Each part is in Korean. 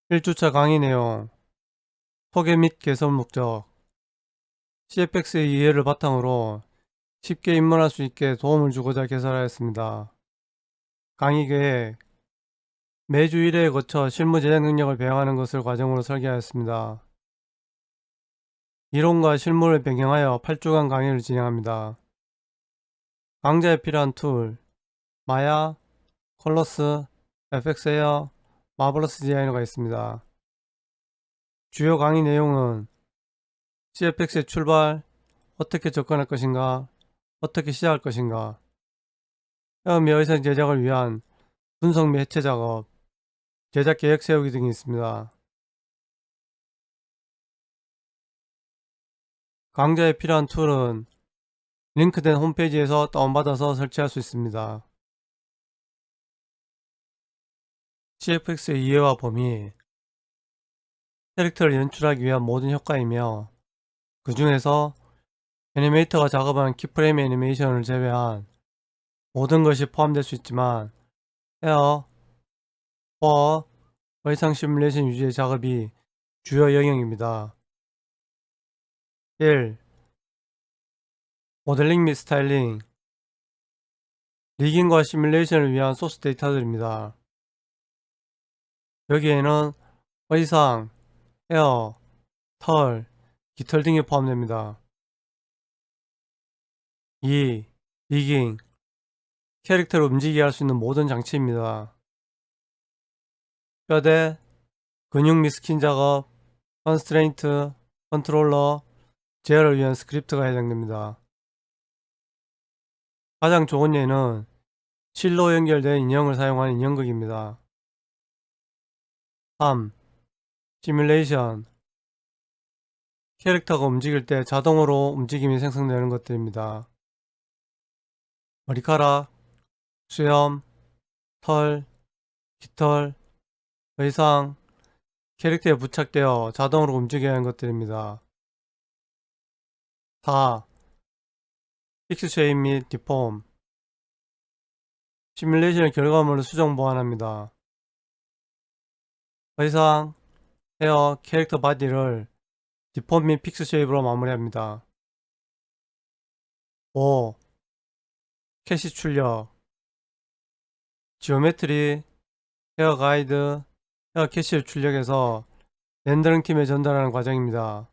1주차 강의 내용, 소개 및 개선 목적, CFX의 이해를 바탕으로 쉽게 입문할 수 있게 도움을 주고자 개설하였습니다. 강의 계획, 매주 1회에 거쳐 실무 제작 능력을 배워가는 것을 과정으로 설계하였습니다. 이론과 실무를 변경하여 8주간 강의를 진행합니다. 강좌에 필요한 툴, 마야, 컬러스, FX에어, 마블러스 디자이너가 있습니다. 주요 강의 내용은 CFX의 출발, 어떻게 접근할 것인가, 어떻게 시작할 것인가, 헤엄 여의상 제작을 위한 분석 및 해체 작업, 제작 계획 세우기 등이 있습니다. 강좌에 필요한 툴은 링크된 홈페이지에서 다운받아서 설치할 수 있습니다. CFX의 이해와 범위, 캐릭터를 연출하기 위한 모든 효과이며 그 중에서 애니메이터가 작업한 키프레임 애니메이션을 제외한 모든 것이 포함될 수 있지만 헤어, 퍼, 의상 시뮬레이션 유지의 작업이 주요 영역입니다. 1. 모델링 및 스타일링, 리깅과 시뮬레이션을 위한 소스 데이터들입니다. 여기에는 의상, 헤어, 털, 깃털 등이 포함됩니다. 2. 리깅, 캐릭터를 움직이게 할 수 있는 모든 장치입니다. 뼈대, 근육 및 스킨 작업, 컨스트레인트, 컨트롤러, 제어를 위한 스크립트가 해당됩니다. 가장 좋은 예는 실로 연결된 인형을 사용한 인형극입니다. 3. 시뮬레이션, 캐릭터가 움직일 때 자동으로 움직임이 생성되는 것들입니다. 머리카락, 수염, 털, 깃털, 의상, 캐릭터에 부착되어 자동으로 움직여야 하는 것들입니다. 4. 픽스 쉐입 및 디폼, 시뮬레이션의 결과물을 수정 보완합니다. 의상, 헤어, 캐릭터 바디를 디폼 및 픽스 쉐입으로 마무리합니다. 5. 캐시 출력, 지오메트리, 헤어 가이드, 헤어 캐시를 출력해서 렌더링 팀에 전달하는 과정입니다.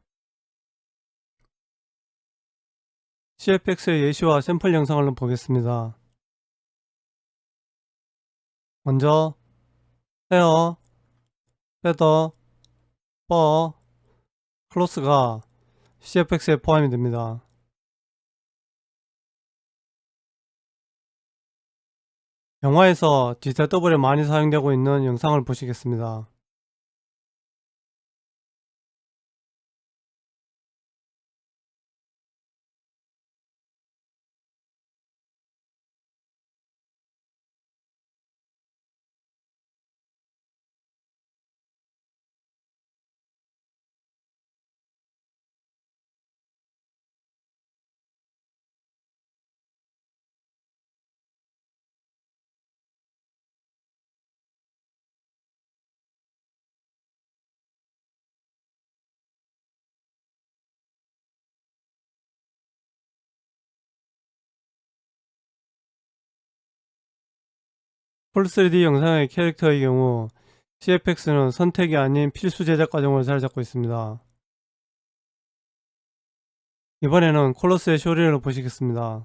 CFX의 예시와 샘플 영상을 보겠습니다. 먼저 헤어, 페더, 퍼, 클로스가 CFX에 포함이 됩니다. 영화에서 디지털 더블에 많이 사용되고 있는 영상을 보시겠습니다. 풀 3D 영상의 캐릭터의 경우 CFX는 선택이 아닌 필수 제작 과정으로 자리 잡고 있습니다. 이번에는 콜로스의 쇼리를 보시겠습니다.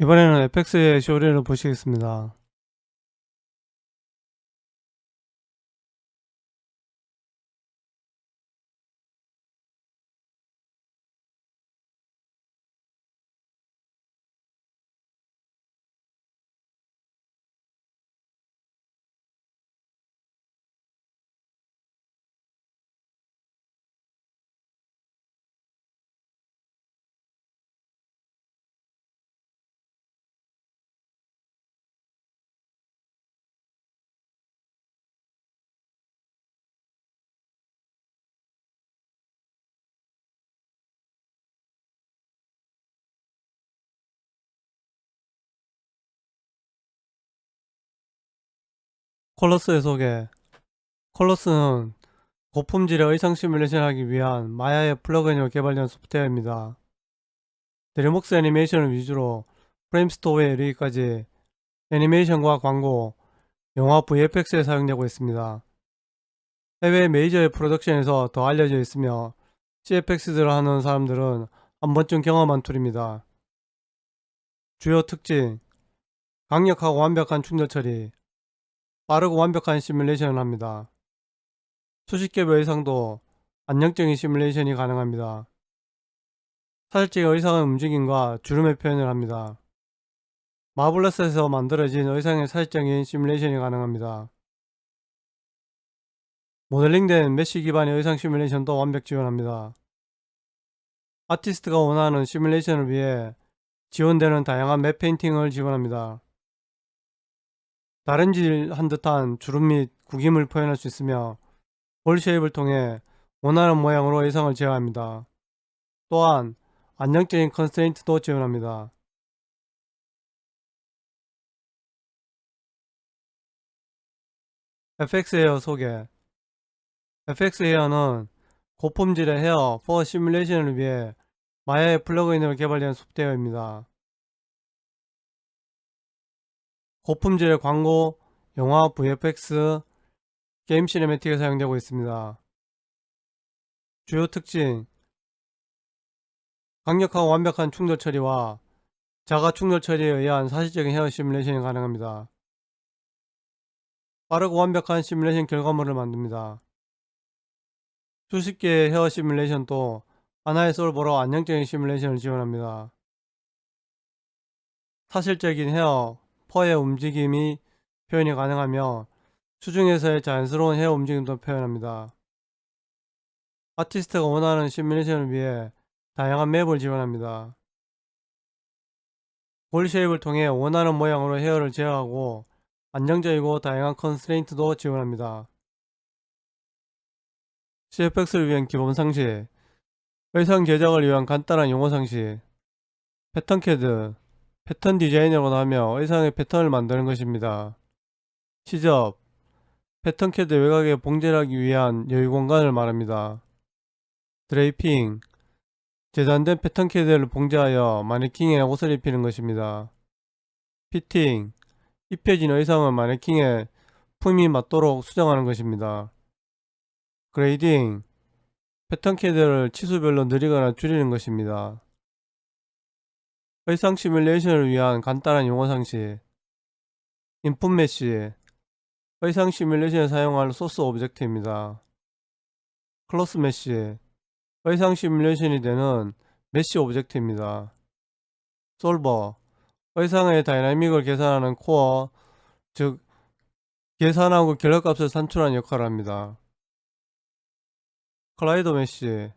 이번에는 FX의 쇼리를 보시겠습니다. 콜러스의 소개. 콜러스는 고품질의 의상 시뮬레이션을 하기 위한 마야의 플러그인으로 개발된 소프트웨어입니다. 드림웍스 애니메이션을 위주로 프레임 스토어에 이르기까지 애니메이션과 광고, 영화 VFX에 사용되고 있습니다. 해외 메이저의 프로덕션에서 더 알려져 있으며 CFX를 하는 사람들은 한 번쯤 경험한 툴입니다. 주요 특징: 강력하고 완벽한 충돌 처리, 빠르고 완벽한 시뮬레이션을 합니다. 수십 겹의 의상도 안정적인 시뮬레이션이 가능합니다. 사실적인 의상의 움직임과 주름의 표현을 합니다. 마블러스에서 만들어진 의상의 사실적인 시뮬레이션이 가능합니다. 모델링된 메쉬 기반의 의상 시뮬레이션도 완벽 지원합니다. 아티스트가 원하는 시뮬레이션을 위해 지원되는 다양한 맵 페인팅을 지원합니다. 다림질한 듯한 주름 및 구김을 표현할 수 있으며 볼 쉐입을 통해 원하는 모양으로 의상을 제어합니다. 또한 안정적인 컨스트레인트도 지원합니다. FX 에어 소개. FX 에어는 고품질의 헤어 포 시뮬레이션을 위해 마야의 플러그인으로 개발된 소프트웨어입니다. 고품질의 광고, 영화 VFX, 게임 시네매틱에 사용되고 있습니다. 주요 특징: 강력하고 완벽한 충돌 처리와 자가 충돌 처리에 의한 사실적인 헤어 시뮬레이션이 가능합니다. 빠르고 완벽한 시뮬레이션 결과물을 만듭니다. 수십 개의 헤어 시뮬레이션도 하나의 솔버로 안정적인 시뮬레이션을 지원합니다. 사실적인 헤어, 펄의 움직임이 표현이 가능하며 수중에서의 자연스러운 헤어 움직임도 표현합니다. 아티스트가 원하는 시뮬레이션을 위해 다양한 맵을 지원합니다. 볼 쉐입을 통해 원하는 모양으로 헤어를 제어하고 안정적이고 다양한 컨스트레인트도 지원합니다. CFX를 위한 기본 상식, 의상 제작을 위한 간단한 용어 상식, 패턴 캐드, 패턴 디자이너라고 하며 의상의 패턴을 만드는 것입니다. 시접, 패턴 캐드 외곽에 봉제하기 위한 여유 공간을 말합니다. 드레이핑, 재단된 패턴 캐드를 봉제하여 마네킹에 옷을 입히는 것입니다. 피팅, 입혀진 의상을 마네킹에 품이 맞도록 수정하는 것입니다. 그레이딩, 패턴 캐드를 치수별로 늘리거나 줄이는 것입니다. 의상 시뮬레이션을 위한 간단한 용어 상식. 인풋 메쉬, 의상 시뮬레이션에 사용할 소스 오브젝트입니다. 클로스 메쉬, 의상 시뮬레이션이 되는 메쉬 오브젝트입니다. 솔버, 의상의 다이나믹을 계산하는 코어, 즉 계산하고 결합값을 산출하는 역할을 합니다. 클라이더 메쉬,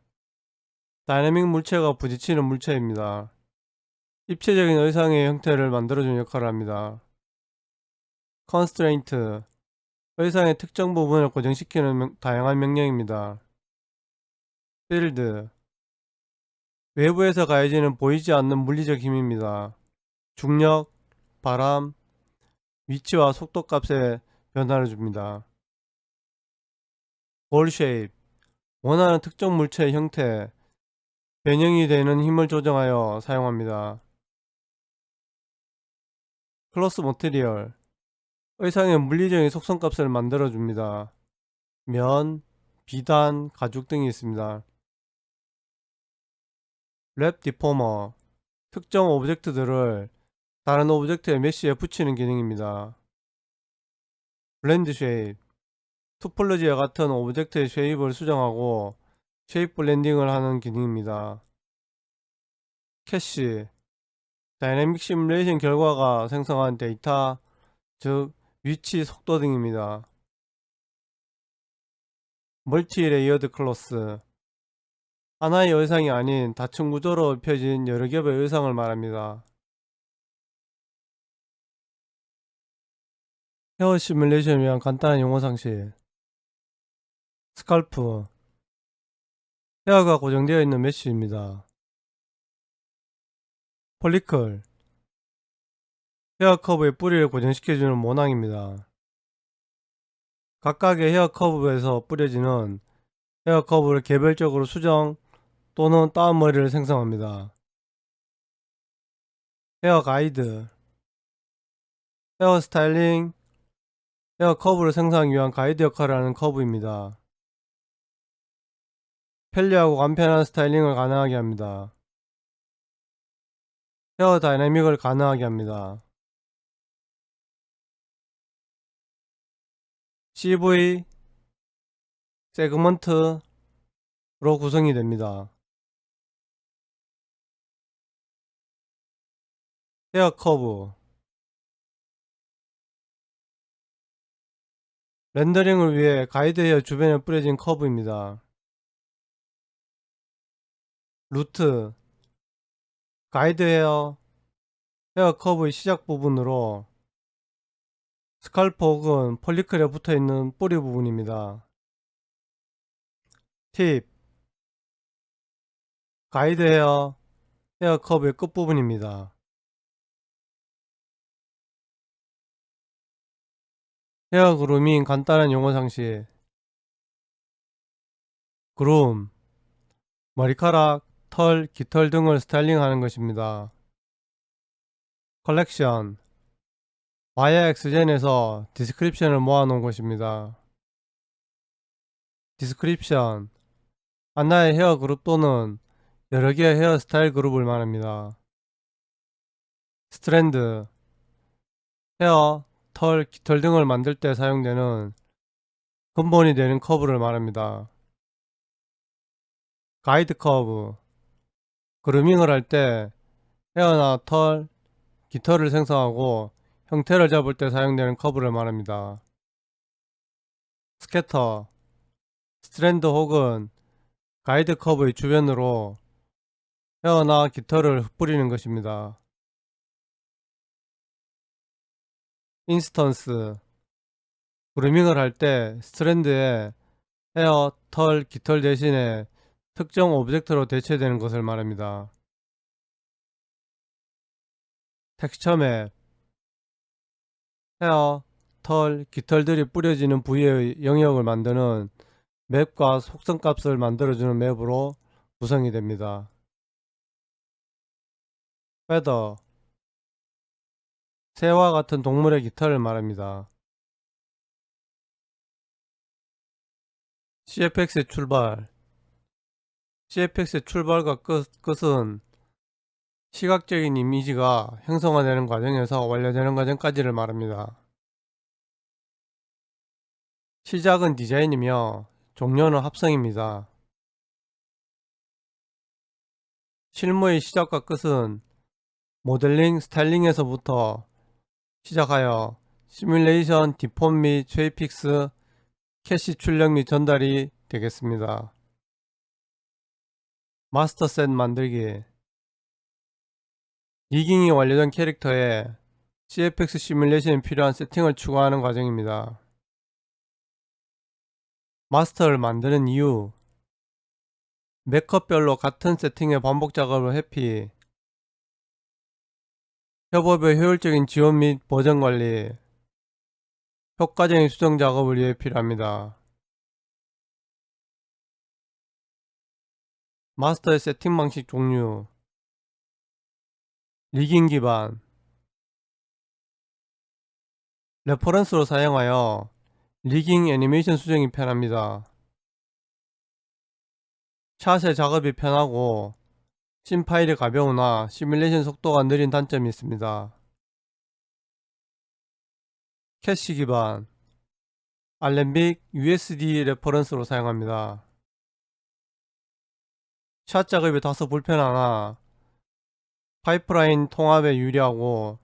다이나믹 물체가 부딪히는 물체입니다. 입체적인 의상의 형태를 만들어주는 역할을 합니다. 컨스트레인트, 의상의 특정 부분을 고정시키는 다양한 명령입니다. 필드, 외부에서 가해지는 보이지 않는 물리적 힘입니다. 중력, 바람, 위치와 속도 값에 변화를 줍니다. 볼 쉐입, 원하는 특정 물체의 형태, 변형이 되는 힘을 조정하여 사용합니다. 클로스 모티리얼, 의상의 물리적인 속성값을 만들어줍니다. 면, 비단, 가죽 등이 있습니다. 랩 디포머, 특정 오브젝트들을 다른 오브젝트의 메쉬에 붙이는 기능입니다. 블렌드 쉐입, 투폴로지와 같은 오브젝트의 쉐입을 수정하고 쉐입 블렌딩을 하는 기능입니다. 캐시, 다이내믹 시뮬레이션 결과가 생성한 데이터, 즉 위치, 속도 등입니다. 멀티 레이어드 클로스, 하나의 의상이 아닌 다층 구조로 펴진 여러 겹의 의상을 말합니다. 헤어 시뮬레이션을 위한 간단한 용어 상식. 스칼프, 헤어가 고정되어 있는 메쉬입니다. 폴리클, 헤어 커브의 뿌리를 고정시켜주는 모낭입니다. 각각의 헤어 커브에서 뿌려지는 헤어 커브를 개별적으로 수정 또는 다운머리를 생성합니다. 헤어 가이드, 헤어 스타일링, 헤어 커브를 생성하기 위한 가이드 역할을 하는 커브입니다. 편리하고 간편한 스타일링을 가능하게 합니다. 헤어 다이내믹을 가능하게 합니다. CV, 세그먼트로 구성이 됩니다. 헤어 커브, 렌더링을 위해 가이드 헤어 주변에 뿌려진 커브입니다. 루트, 가이드 헤어, 헤어 커브의 시작 부분으로 스칼프 혹은 폴리클에 붙어있는 뿌리 부분입니다. 팁, 가이드 헤어, 헤어 커브의 끝부분입니다. 헤어 그루밍 간단한 용어 상식. 그룸, 머리카락, 털, 깃털 등을 스타일링하는 것입니다. 컬렉션, 와이어 엑스젠에서 디스크립션을 모아놓은 것입니다. 디스크립션, 하나의 헤어 그룹 또는 여러 개의 헤어 스타일 그룹을 말합니다. 스트랜드, 헤어, 털, 깃털 등을 만들 때 사용되는 근본이 되는 커브를 말합니다. 가이드 커브, 그루밍을 할 때 헤어나 털, 깃털을 생성하고 형태를 잡을 때 사용되는 커브를 말합니다. 스캐터, 스트랜드 혹은 가이드 커브의 주변으로 헤어나 깃털을 흩뿌리는 것입니다. 인스턴스, 그루밍을 할 때 스트랜드에 헤어, 털, 깃털 대신에 특정 오브젝트로 대체되는 것을 말합니다. 텍스처 맵, 헤어, 털, 깃털들이 뿌려지는 부위의 영역을 만드는 맵과 속성값을 만들어주는 맵으로 구성이 됩니다. 페더, 새와 같은 동물의 깃털을 말합니다. CFX의 출발, CFX의 출발과 끝은 시각적인 이미지가 형성화되는 과정에서 완료되는 과정까지를 말합니다. 시작은 디자인이며 종료는 합성입니다. 실무의 시작과 끝은 모델링, 스타일링에서부터 시작하여 시뮬레이션, 디폼 및 JPX, 캐시 출력 및 전달이 되겠습니다. 마스터셋 만들기, 리깅이 완료된 캐릭터에 CFX 시뮬레이션에 필요한 세팅을 추가하는 과정입니다. 마스터를 만드는 이유, 메커별로 같은 세팅의 반복 작업을 회피, 협업의 효율적인 지원 및 버전 관리, 효과적인 수정 작업을 위해 필요합니다. 마스터의 세팅 방식 종류, 리깅 기반, 레퍼런스로 사용하여 리깅 애니메이션 수정이 편합니다. 샷의 작업이 편하고 씬 파일이 가벼우나 시뮬레이션 속도가 느린 단점이 있습니다. 캐시 기반 알렘빅 USD 레퍼런스로 사용합니다. 샷 작업이 다소 불편하나 파이프라인 통합에 유리하고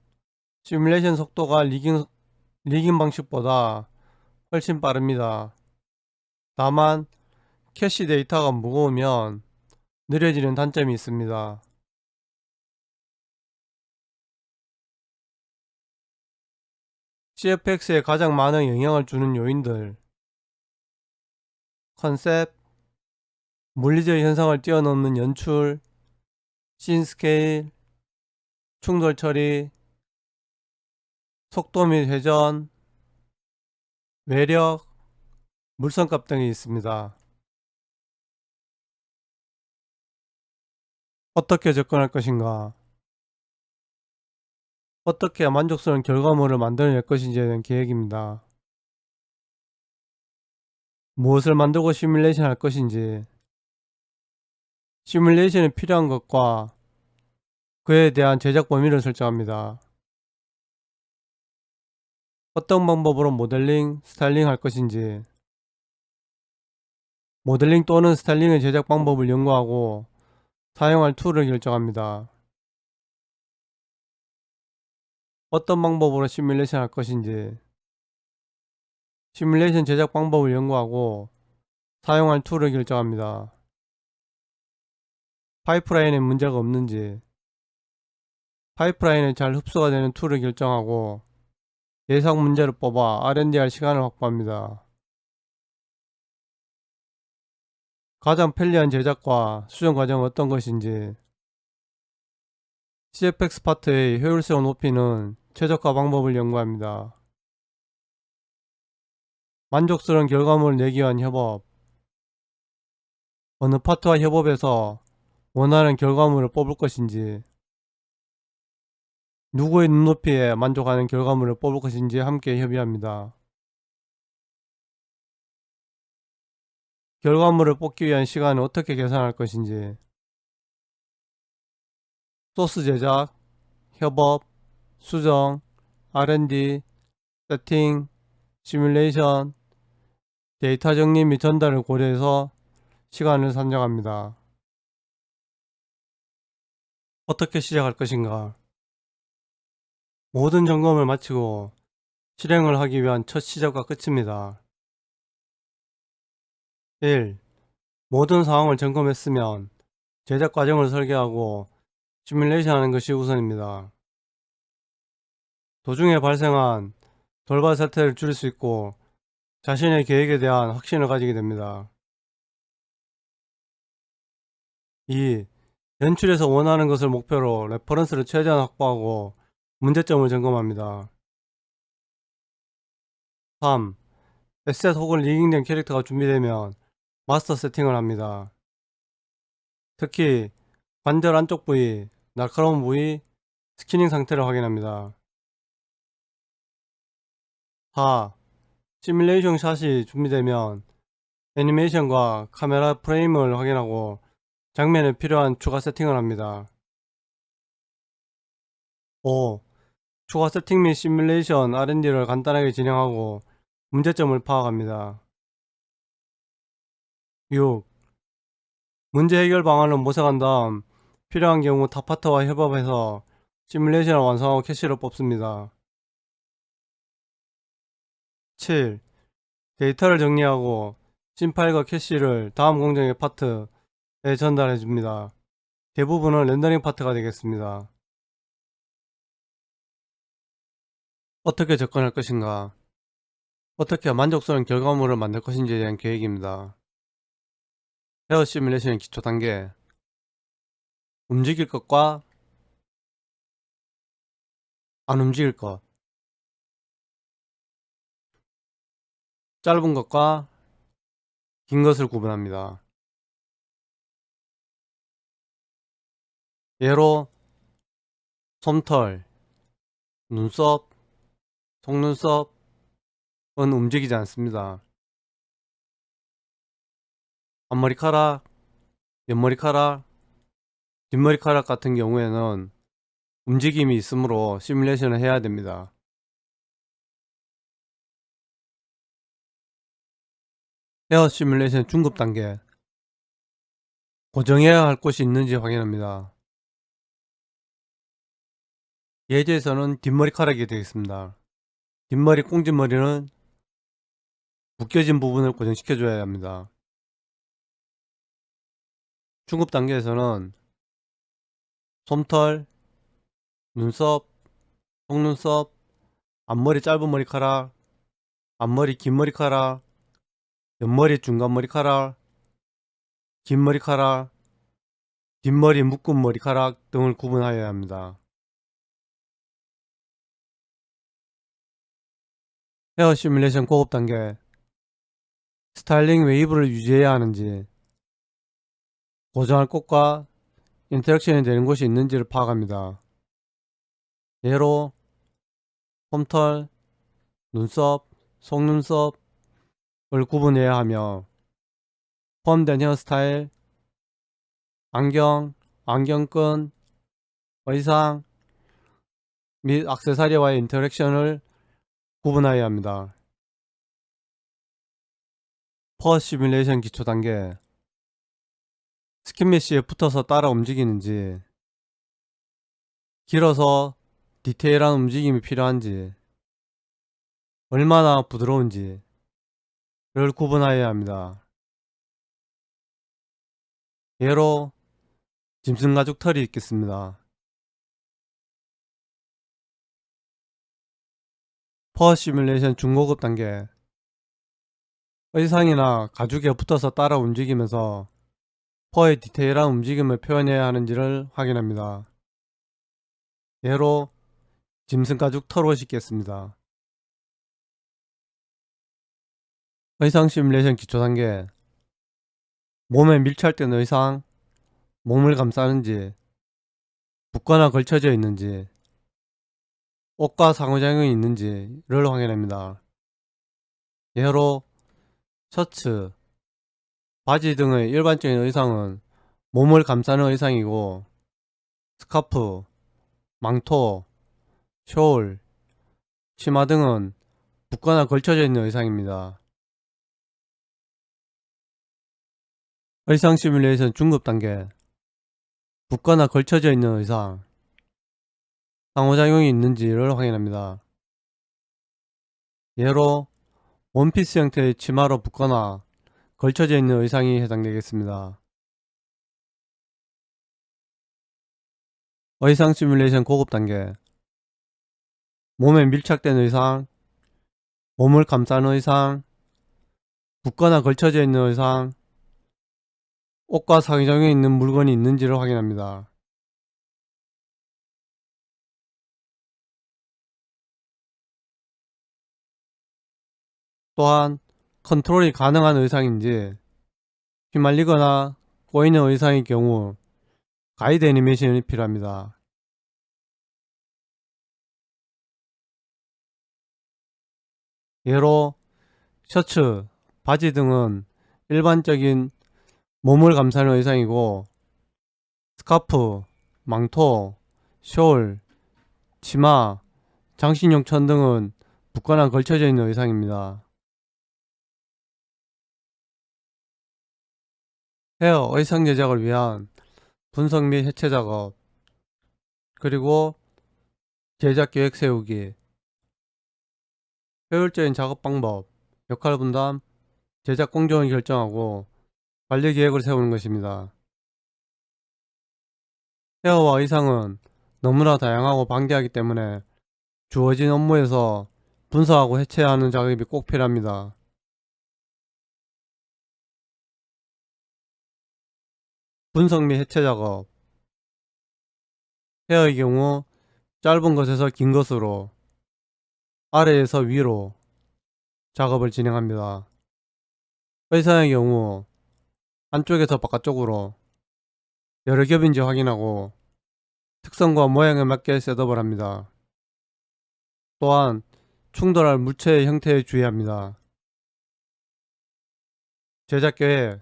시뮬레이션 속도가 리깅 방식보다 훨씬 빠릅니다. 다만 캐시 데이터가 무거우면 느려지는 단점이 있습니다. CFX에 가장 많은 영향을 주는 요인들: 컨셉, 물리적 현상을 뛰어넘는 연출, 씬 스케일, 충돌 처리, 속도 및 회전, 외력, 물성값 등이 있습니다. 어떻게 접근할 것인가? 어떻게 만족스러운 결과물을 만들어낼 것인지에 대한 계획입니다. 무엇을 만들고 시뮬레이션 할 것인지, 시뮬레이션에 필요한 것과 그에 대한 제작 범위를 설정합니다. 어떤 방법으로 모델링, 스타일링 할 것인지, 모델링 또는 스타일링의 제작 방법을 연구하고 사용할 툴을 결정합니다. 어떤 방법으로 시뮬레이션 할 것인지, 시뮬레이션 제작 방법을 연구하고 사용할 툴을 결정합니다. 파이프라인에 문제가 없는지, 파이프라인에 잘 흡수가 되는 툴을 결정하고 예상 문제를 뽑아 R&D할 시간을 확보합니다. 가장 편리한 제작과 수정 과정은 어떤 것인지, CFX 파트의 효율성을 높이는 최적화 방법을 연구합니다. 만족스러운 결과물을 내기 위한 협업, 어느 파트와 협업해서 원하는 결과물을 뽑을 것인지, 누구의 눈높이에 만족하는 결과물을 뽑을 것인지 함께 협의합니다. 결과물을 뽑기 위한 시간을 어떻게 계산할 것인지, 소스 제작, 협업, 수정, R&D, 세팅, 시뮬레이션, 데이터 정리 및 전달을 고려해서 시간을 산정합니다. 어떻게 시작할 것인가? 모든 점검을 마치고 실행을 하기 위한 첫 시작과 끝입니다. 1. 모든 상황을 점검했으면 제작 과정을 설계하고 시뮬레이션 하는 것이 우선입니다. 도중에 발생한 돌발 사태를 줄일 수 있고 자신의 계획에 대한 확신을 가지게 됩니다. 2. 연출에서 원하는 것을 목표로 레퍼런스를 최대한 확보하고 문제점을 점검합니다. 3. 에셋 혹은 리깅된 캐릭터가 준비되면 마스터 세팅을 합니다. 특히 관절 안쪽 부위, 날카로운 부위, 스키닝 상태를 확인합니다. 4. 시뮬레이션 샷이 준비되면 애니메이션과 카메라 프레임을 확인하고 장면에 필요한 추가 세팅을 합니다. 5. 추가 세팅 및 시뮬레이션 R&D를 간단하게 진행하고 문제점을 파악합니다. 6. 문제 해결 방안을 모색한 다음 필요한 경우 타 파트와 협업해서 시뮬레이션을 완성하고 캐시를 뽑습니다. 7. 데이터를 정리하고 씬 파일과 캐시를 다음 공정의 파트에 전달해 줍니다. 대부분은 렌더링 파트가 되겠습니다. 어떻게 접근할 것인가? 어떻게 만족스러운 결과물을 만들 것인지에 대한 계획입니다. 헤어 시뮬레이션의 기초 단계, 움직일 것과 안 움직일 것, 짧은 것과 긴 것을 구분합니다. 예로 솜털, 눈썹, 속눈썹은 움직이지 않습니다. 앞머리카락, 옆머리카락, 뒷머리카락 같은 경우에는 움직임이 있으므로 시뮬레이션을 해야 됩니다. 헤어 시뮬레이션 중급 단계. 고정해야 할 곳이 있는지 확인합니다. 예제에서는 뒷머리카락이 되겠습니다. 뒷머리 꽁지머리는 묶여진 부분을 고정시켜 줘야 합니다. 중급 단계에서는 솜털, 눈썹, 속눈썹, 앞머리 짧은 머리카락, 앞머리 긴 머리카락, 옆머리 중간 머리카락, 긴 머리카락, 뒷머리 묶은 머리카락 등을 구분하여야 합니다. 헤어 시뮬레이션 고급 단계. 스타일링 웨이브를 유지해야 하는지, 고정할 곳과 인터랙션이 되는 곳이 있는지를 파악합니다. 예로 솜털, 눈썹, 속눈썹을 구분해야 하며, 포함된 헤어스타일, 안경, 안경끈, 의상 및 액세서리와의 인터랙션을 구분하여야 합니다. 퍼 시뮬레이션 기초 단계. 스킨 메쉬에 붙어서 따라 움직이는지, 길어서 디테일한 움직임이 필요한지, 얼마나 부드러운지를 구분하여야 합니다. 예로 짐승 가죽 털이 있겠습니다. 퍼 시뮬레이션 중고급 단계. 의상이나 가죽에 붙어서 따라 움직이면서 퍼의 디테일한 움직임을 표현해야 하는지를 확인합니다. 예로 짐승 가죽 털옷이 있겠습니다. 의상 시뮬레이션 기초 단계. 몸에 밀착된 의상, 몸을 감싸는지, 붙거나 걸쳐져 있는지, 옷과 상호작용이 있는지를 확인합니다. 예로 셔츠, 바지 등의 일반적인 의상은 몸을 감싸는 의상이고, 스카프, 망토, 숄, 치마 등은 붙거나 걸쳐져 있는 의상입니다. 의상 시뮬레이션 중급 단계. 붙거나 걸쳐져 있는 의상, 상호작용이 있는지를 확인합니다. 예로 원피스 형태의 치마로 붙거나 걸쳐져 있는 의상이 해당되겠습니다. 의상 시뮬레이션 고급 단계. 몸에 밀착된 의상, 몸을 감싸는 의상, 붙거나 걸쳐져 있는 의상, 옷과 상호작용이 있는 물건이 있는지를 확인합니다. 또한 컨트롤이 가능한 의상인지, 휘말리거나 꼬이는 의상의 경우 가이드 애니메이션이 필요합니다. 예로 셔츠, 바지 등은 일반적인 몸을 감싸는 의상이고, 스카프, 망토, 숄, 치마, 장신용 천 등은 붙거나 걸쳐져 있는 의상입니다. 헤어 의상 제작을 위한 분석 및 해체 작업, 그리고 제작 계획 세우기, 효율적인 작업 방법, 역할 분담, 제작 공정을 결정하고 관리 계획을 세우는 것입니다. 헤어와 의상은 너무나 다양하고 방대하기 때문에 주어진 업무에서 분석하고 해체하는 작업이 꼭 필요합니다. 분석 및 해체 작업. 헤어의 경우 짧은 것에서 긴 것으로, 아래에서 위로 작업을 진행합니다. 의상의 경우 안쪽에서 바깥쪽으로 여러 겹인지 확인하고 특성과 모양에 맞게 셋업을 합니다. 또한 충돌할 물체의 형태에 주의합니다. 제작 계획.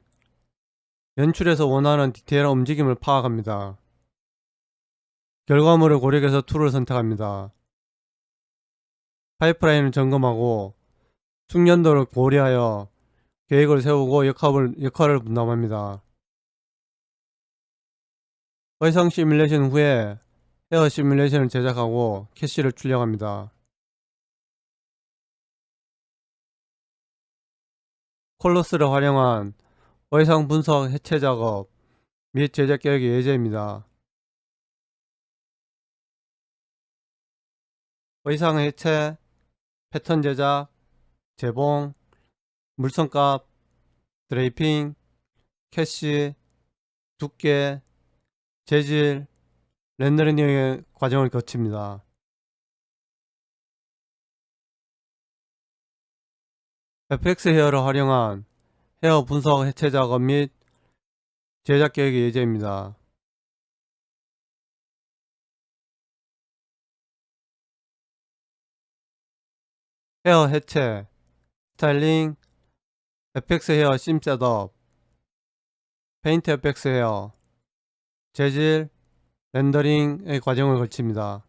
연출에서 원하는 디테일한 움직임을 파악합니다. 결과물을 고려해서 툴을 선택합니다. 파이프라인을 점검하고 숙련도를 고려하여 계획을 세우고 역할을 분담합니다. 의상 시뮬레이션 후에 헤어 시뮬레이션을 제작하고 캐시를 출력합니다. 콜로스를 활용한 의상 분석 해체 작업 및 제작 계획이 예제입니다. 의상 해체, 패턴 제작, 재봉, 물성값, 드레이핑, 캐시, 두께, 재질, 렌더링 등의 과정을 거칩니다. FX 헤어를 활용한 헤어 분석 해체 작업 및 제작 계획이 예제입니다. 헤어 해체, 스타일링, FX 헤어 심 셋업, 페인트 FX 헤어, 재질, 렌더링의 과정을 거칩니다.